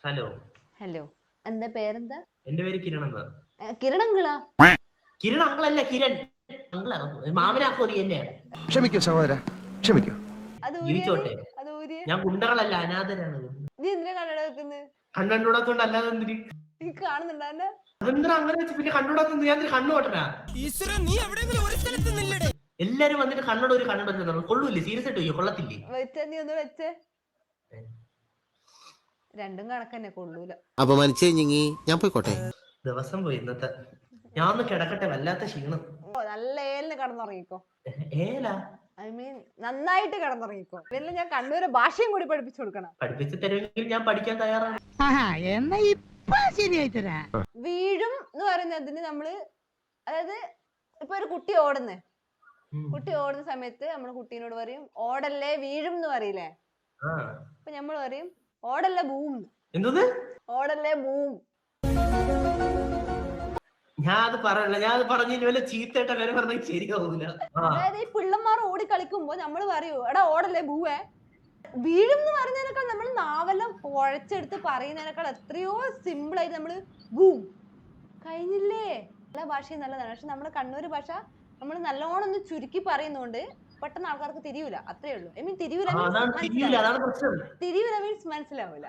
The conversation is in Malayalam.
ഹലോ. ഹലോ, എന്താ പേരെന്താ? എന്റെ പേര് കിരൺ എന്നാ. കിരൺ അങ്കിളാ? കിരൺ അങ്കിളല്ല, കിരൺ അങ്കിളാ. മാമനാക്കോ നീ എന്നെ? ക്ഷമിക്കൂ സഹോദര, ക്ഷമിക്കൂ. അത് ഊരിയ നീ, ജീവിച്ചോട്ടെ. അത് ഊരിയ. ഞാൻ ഗുണ്ടകളല്ല, അനാഥരാണ്. നീ എന്തിനാ കണ്ണട വെക്കുന്നത്? കണ്ണൂടാത്തോണ്ട് അല്ലാതെ എന്തിന്? നീ കാണുന്നുണ്ടോ എന്നെ? അതെന്തിനാ അങ്ങനെ വെച്ച് പിന്നെ കണ്ണൂടാത്തോണ്ട് ഞാൻ കണ്ണു പോട്ടനാ? എല്ലാരും വന്നിട്ട് കണ്ണട ഒരു കണ്ണട കൊള്ളൂല്ലേ? സീരിയസ് ആയിട്ട് ചോദിക്കോ? കൊള്ളത്തില്ലേ? വെച്ചേ, നീ ഒന്ന് വെച്ചേ. രണ്ടും കണക്കന്നെ, കൊള്ളൂല. അപമാനിച്ചു കഴിഞ്ഞെങ്കി ഞാൻ പോയിക്കോട്ടെ. ദിവസം പോയി ഇന്നത്തെ. ഞാൻ ഒന്ന് കിടക്കട്ടെ, വല്ലാത്ത ക്ഷീണം. നല്ല ഏലിന് കിടന്നുറങ്ങിക്കോ. ഏലാ? ഐ മീൻ നന്നായിട്ട് കിടന്നുറങ്ങിക്കോ. പിന്നെ ഞാൻ കണ്ണൂരെ ഭാഷയും കൂടി പഠിപ്പിച്ചു കൊടുക്കണം. പഠിപ്പിച്ചു തരുമെങ്കിൽ ഞാൻ പഠിക്കാൻ തയ്യാറാണ്. വീഴും എന്ന് പറയുന്നതിന് നമ്മള്, അതായത് ഇപ്പൊ ഒരു കുട്ടി ഓടുന്നേ, കുട്ടി ഓടുന്ന സമയത്ത് നമ്മൾ കുട്ടീനോട് പറയും ഓടല്ലേ വീഴും എന്ന് പറയില്ലേ? അപ്പൊ നമ്മൾ പറയും ഓടല്ലേ ബൂം. എന്തത്? ഓടല്ലേ ബൂം. ഞാൻ അത് പറയല്ല, ഞാൻ അത് പറഞ്ഞു വല്ല ചീത്തയായിട്ട പേര് പറഞ്ഞാൽ ശരിയാവൂല. അതായത് ഈ പിള്ളമാർ ഓടി കളിക്കുമ്പോ നമ്മള് പറയൂ എടാ ഓടല്ലേ ബൂവേ. വീഴും എന്ന് പറയുന്നതിനേക്കാൾ നമ്മൾ നാവെല്ലാം കുഴച്ചെടുത്ത് പറയുന്നതിനേക്കാൾ എത്രയോ സിമ്പിൾ ആയിട്ട് നമ്മള് ബൂം കഴിഞ്ഞില്ലേ. എല്ലാ ഭാഷയും നല്ലതാണ്, പക്ഷെ നമ്മുടെ കണ്ണൂര് ഭാഷ നമ്മൾ നല്ലോണം ഒന്ന് ചുരുക്കി പറയുന്നോണ്ട് പെട്ടെന്ന് ആൾക്കാർക്ക് തിരിയൂല, അത്രേ ഉള്ളൂ. ഐ മീൻ തിരിയൂല മീൻസ് മനസ്സിലാവൂല.